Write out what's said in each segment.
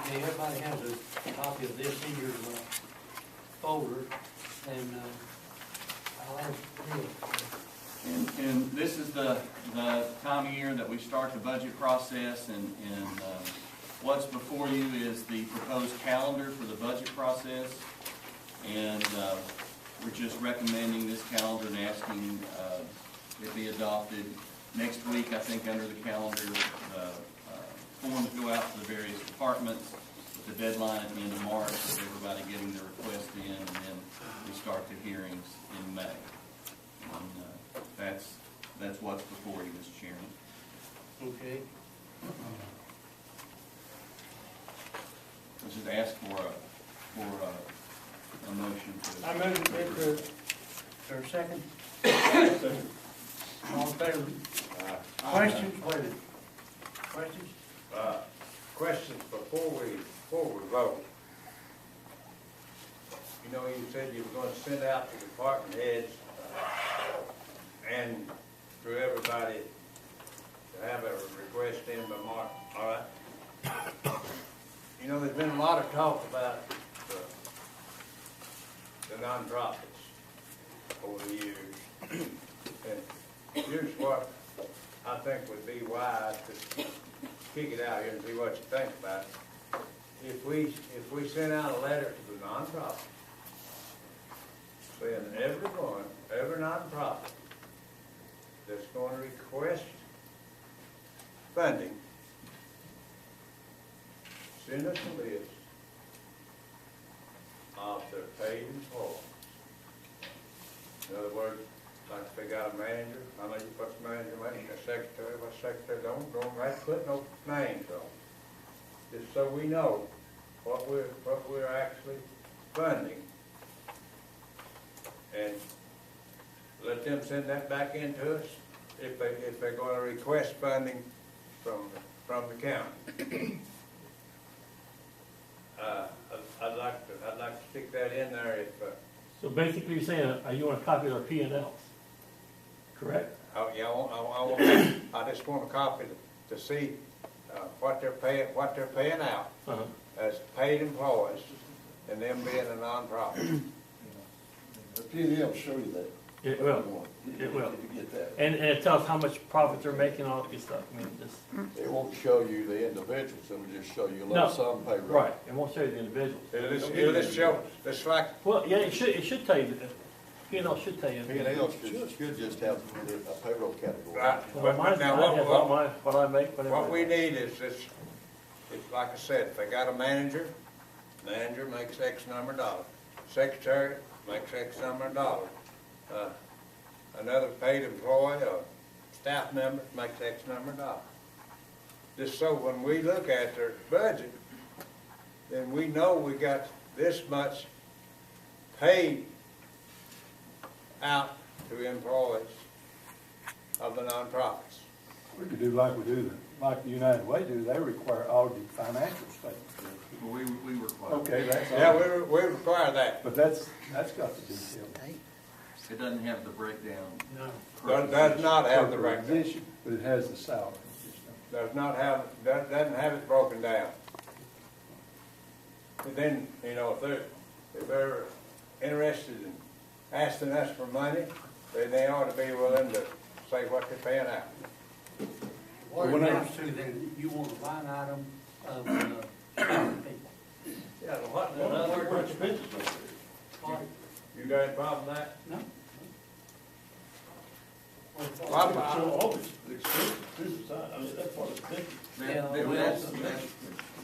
Okay, everybody has a copy of this in your folder, and I'll ask Bill. And this is the time of year that we start the budget process, and what's before you is the proposed calendar for the budget process. And we're just recommending this calendar and asking it be adopted. Next week, I think under the calendar, the forms go out to the various departments with the deadline at the end of March, with everybody getting their request in, and then we start the hearings in May. And that's what's before you, Mr. Chairman. Okay. Let's just ask for a motion to. I move to approve. Is there a second? All in favor? Questions? Wait. Questions? Questions before we vote. You know, you said you were going to send out to department heads and to everybody to have a request in by March, all right? You know, there's been a lot of talk about the nonprofits over the years. And here's what I think would be wise to kick it out here and see what you think about it. If we send out a letter to the nonprofit, saying every nonprofit that's going to request funding, send us a list of their paid employees. In other words, like if they got a manager, how many, what's the manager making, a secretary, what's secretary, don't right put no names on. Just so we know what we're actually funding. And let them send that back into us if they're going to request funding from the county. I'd like to stick that in there if. So basically, you're saying you want a copy of our P&Ls, correct? Oh yeah, I just want a copy to see what they're paying out as paid employees, and them being a nonprofit. The P&L will show you that. It will. It will. If you get that. And it tells how much profit they're making, all that good stuff. I mean, just It won't show you the individuals, it'll just show you a No. lump sum payroll. right. It won't show you the individuals. It'll just show, it's like, Well, yeah, it should tell you. P&L should tell you. P&L should just have a payroll category. right, Well, but mine now has all what I make. what we need is this, it's like I said, if they got a manager makes X number of dollars. Secretary makes X number of dollars. Another paid employee or staff member makes X number of dollars. Just so when we look at their budget, then we know we got this much paid out to employees of the nonprofits. We could do like we do, like the United Way do, they require audited financial statements. Well, we require. Okay, that's all. Yeah, we require that. But that's got the detail. It doesn't have the breakdown. No. Does not have the Per breakdown. position, but it has the salary. Doesn't have it broken down. And then, you know, if they're interested in asking us for money, then they ought to be willing to say what they're paying out. What it amounts to, then you want a line item of people. Yeah, what, In other words, What expenses are there? what? you got any problem with that? No. So all the expenses to the side, I mean, that's part of the expenses.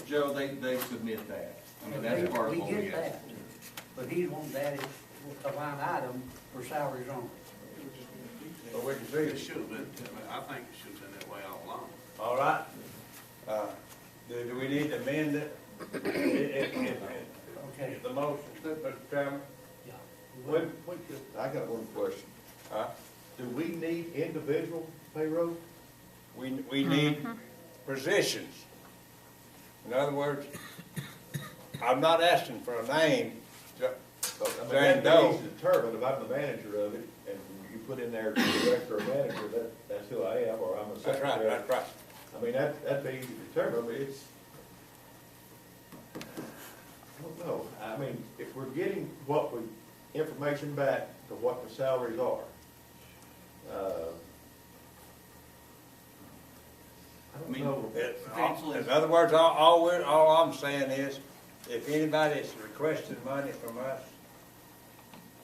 Joe, they submit that. I mean, that's part of what we get get. that, but he wants that as a line item for salaries only. But we can see It it. should have been, I think it should have been that way all along. All right. Do we need to amend it? Okay. The motion, Mr. Chairman? Yeah. When, I got one question. Do we need individual payroll? We need positions. In other words, I'm not asking for a name, I mean, Jane that Doe. needs to determine if I'm the manager of it, and you put in there director or manager, that's who I am, or I'm a That's secretary. right, that's right. I mean, that'd be easy to determine, but it's, I mean, if we're getting information back to what the salaries are, I don't know. In other words, all I'm saying is, if anybody's requested money from us,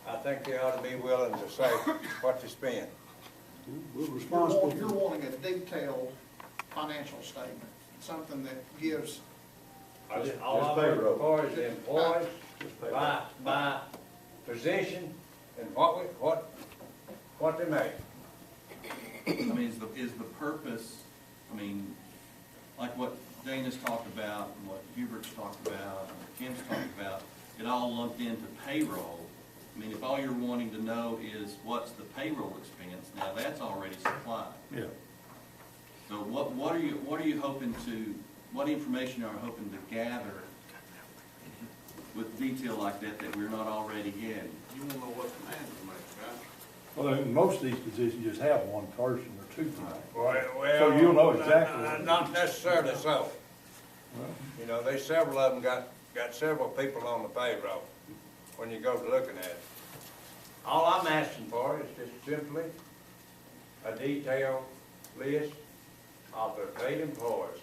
I think they ought to be willing to say what they spend. We're responsible You're for, wanting a detailed financial statement, something that gives, All Just I'm payroll. looking for is the employees Just pay that. by position and what they make. I mean, is the purpose, I mean, like what Dana's talked about, and what Hubert's talked about, and what Kim's talked about, it all lumped into payroll. I mean, if all you're wanting to know is what's the payroll expense, now that's already supplied. yeah. So what are you hoping to, what information are you hoping to gather with detail like that we're not already getting? You wanna know what the manager makes, right? Well, in most of these positions just have one person or two people. Well, So you'll know exactly what it is. Not necessarily so. Well, You know, there's several of them got several people on the payroll when you go to looking at it. All I'm asking for is just simply a detailed list of their paid employees.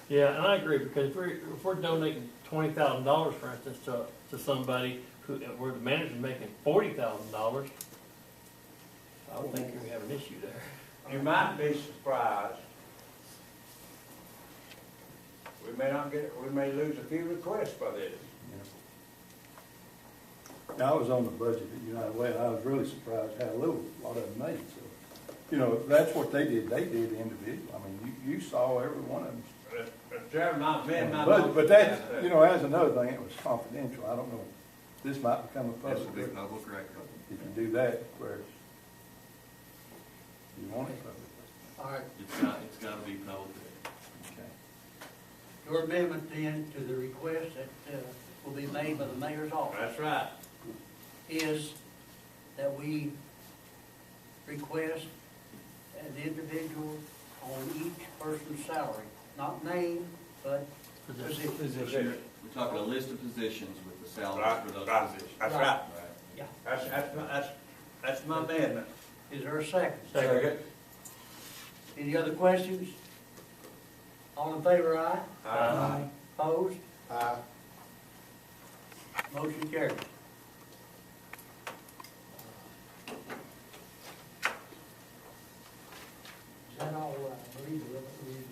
Yeah, and I agree, because if we're donating $20,000, for instance, to somebody where the manager's making $40,000, I don't think we have an issue there. You might be surprised. We may lose a few requests by this. Now, I was on the budget at United Way, and I was really surprised how little a lot of them made, so. You know, that's what they did individually. I mean, you saw every one of them. Chairman, But that, you know, as another thing, it was confidential. I don't know, this might become a That's a public big record. public record. If you do that, where you want it public. All right, It's gotta be public. Okay. your amendment then to the request that will be made by the mayor's office That's right. is that we request an individual on each person's salary, not name, but position. We're talking a list of positions with the salaries Right, for those right. positions. That's right. Yeah. That's my amendment. Is there a second? Second. Any other questions? All in favor, aye? Aye. Opposed? Motion carried. Is that all, Louise,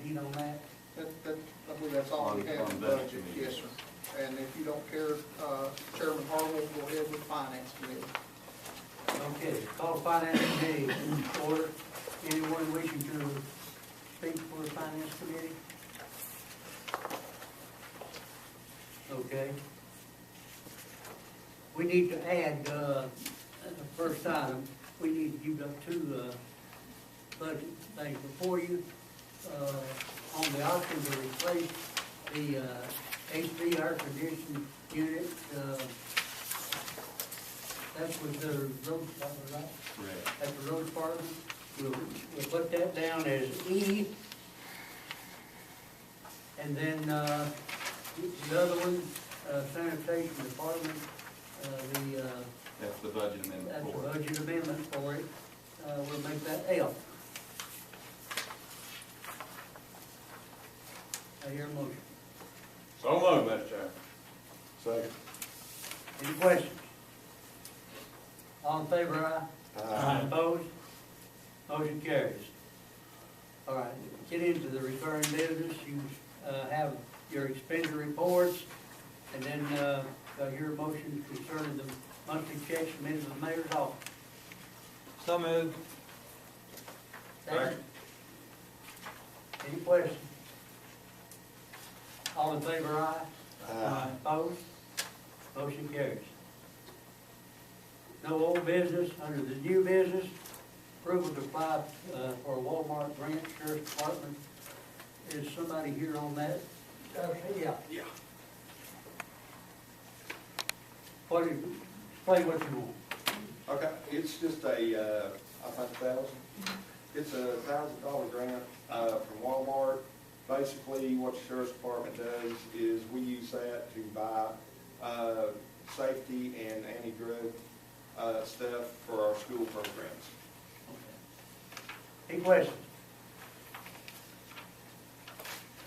we need on that? I believe that's all we have On in the budget budget, committee. yes, sir. And if you don't care, Chairman Harwell, go ahead with Finance Committee. Okay, call finance committee in order. Anyone wishing to speak for the finance committee? Okay. We need to add, the first item, you've got two, budget things before you. On the option to replace the, HV air conditioning unit, that's with the road department, right? Correct. At the road department, we'll put that down as E. And then, the other one, sanitation department, That's the budget amendment that's for the it. budget amendment for it, we'll make that L. I hear a motion. So moved, Mr. Chairman. Second. Any questions? All in favor, aye? Opposed? Motion carries. All right, get into the recurring business. You have your expenditure reports, and then I hear a motion concerning the monthly checks submitted to the mayor's office. So moved. Second. Any questions? All in favor, aye? Opposed? Motion carries. No old business, under the new business, approval to apply for a Walmart grant, Sheriff's Department. Is somebody here on that? Yeah. Explain what you want. Okay, it's just a, I think $1,000. It's a $1,000 grant, from Walmart. basically what the sheriff's department does is we use that to buy, safety and anti-drug, stuff for our school programs. Any questions?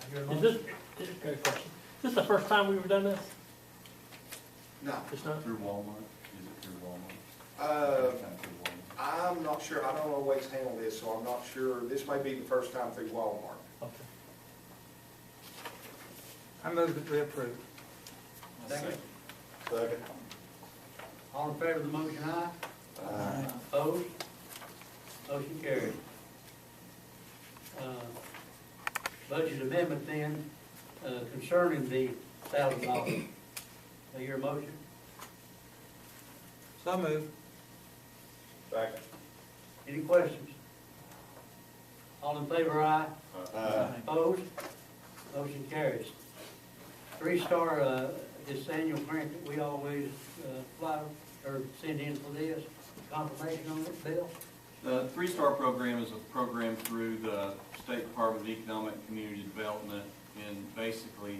I hear a Is motion. this a good question? Is this the first time we've ever done this? No. It's not? Through Walmart? Is it through Walmart? Through Walmart. I'm not sure, I don't always handle this, so I'm not sure, this may be the first time through Walmart. Okay. I move that we approve. Second. Second. All in favor of the motion, aye? Aye. Opposed? Motion carried. Budget amendment then, concerning the $1,000. I hear a motion? So moved. Second. Any questions? All in favor, aye? Aye. Opposed? Motion carries. 3-star, this annual grant that we always, fly, or send in for this, confirmation on it, Bill? The 3-star program is a program through the State Department of Economic and Community Development, and basically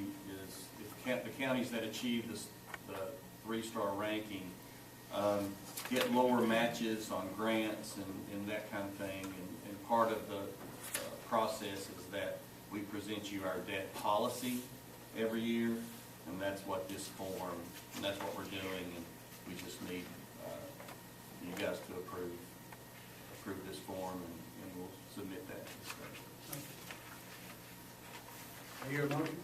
is the counties that achieve the 3-star ranking get lower matches on grants and that kind of thing. And part of the process is that we present you our debt policy every year, and that's what this form, and that's what we're doing, and we just need you guys to approve this form, and we'll submit that to the state. I hear a motion?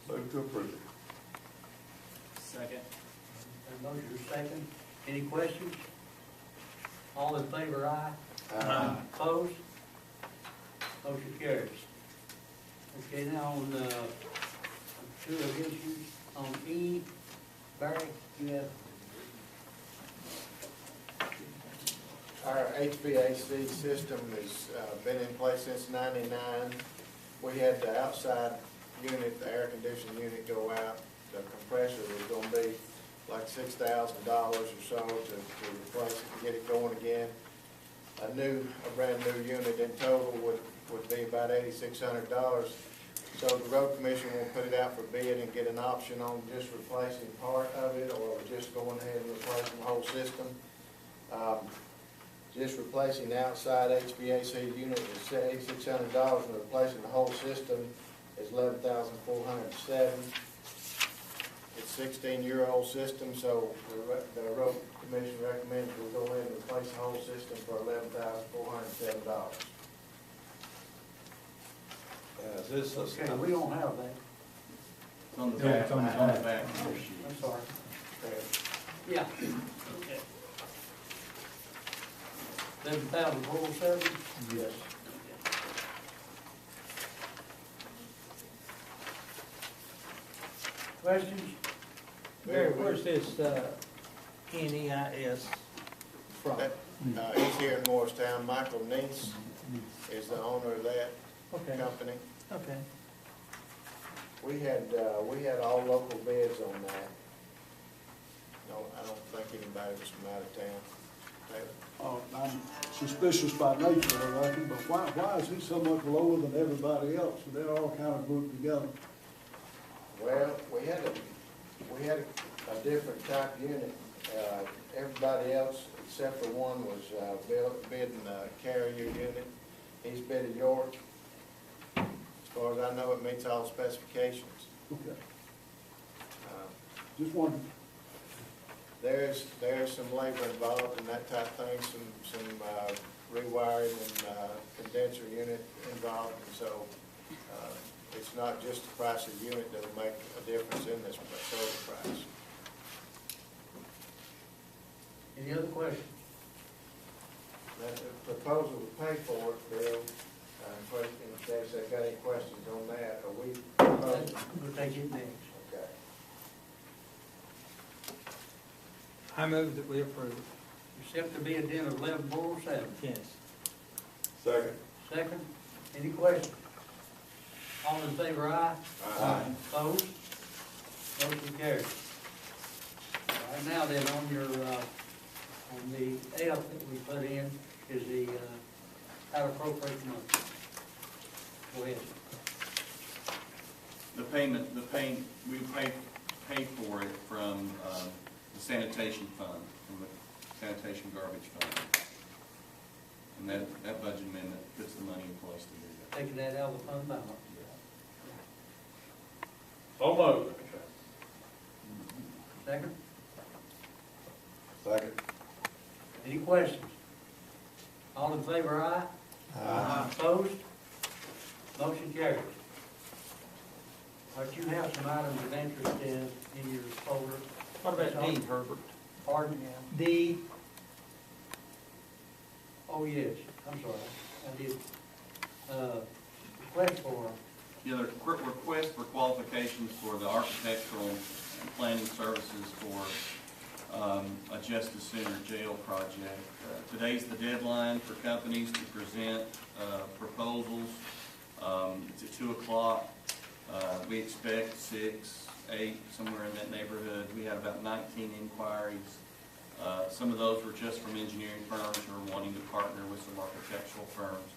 Move to approve it. Second. A motion is second. Any questions? All in favor, aye? Aye. Opposed? Motion carries. Okay, now on, two of issues, on E, Barry, you have, Our HVAC system has been in place since '99. We had the outside unit, the air conditioning unit go out. The compressor was gonna be like $6,000 or so to replace it, to get it going again. A brand new unit in total would be about $8,600. So the road commission will put it out for bid and get an option on just replacing part of it, or just going ahead and replacing the whole system. Just replacing the outside HVAC unit is $8,600, and replacing the whole system is $11,407. It's a 16-year-old system, so the road commission recommends we go ahead and replace the whole system for $11,407. Is this okay, we don't have that. It's on the Yeah, back. it's on the on the back. back of the sheet. I'm sorry. Okay. Yeah. Okay. 11,407? Yes. Questions? Barry, where's this, NEIS from? He's here in Morristown. Michael Neese is the owner of that Okay, company. okay. We had all local bids on that. No, I don't think anybody was from out of town. I'm suspicious by nature, I reckon, but why is he so much lower than everybody else? They're all kind of grouped together. Well, we had a different type unit. Everybody else, except for one, was bidding a carrier unit. He's bid a York. As far as I know, it meets all specifications. Okay. Just wondering. There's some labor involved in that type of thing, some rewiring and condenser unit involved, and so it's not just the price of the unit that'll make a difference in this total price. Any other questions? That the proposal to pay for it, Bill, in case they've got any questions on that, are we proposing? We'll take it next. Okay. I move that we approve. Accept the bid then of 11,407. Yes. Second. Second, any questions? All in favor, aye? Aye. Opposed? Motion carries. All right, now then, on your, on the F that we put in is the, how to appropriate money. Go ahead. we pay for it from the sanitation fund, from the sanitation garbage fund. And that budget amendment puts the money in place to do that. Taking that out of the fund balance. So moved. Second? Second. Any questions? All in favor, aye? Aye. Opposed? Motion carries. All right, you have some items of interest in your folder. What about D, Herbert? Pardon? D, Oh, yes, I'm sorry, I did. Request for, The other request for qualifications for the architectural and planning services for a Justice Center jail project. Today's the deadline for companies to present proposals. It's at 2 o'clock. We expect 6, 8, somewhere in that neighborhood. We had about 19 inquiries. Some of those were just from engineering firms who are wanting to partner with some architectural firms.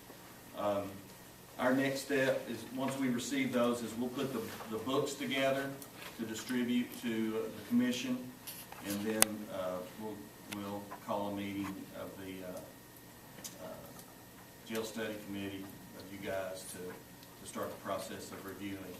Our next step is, once we receive those, is we'll put the books together to distribute to the commission, and then we'll call a meeting of the jail study committee of you guys to start the process of reviewing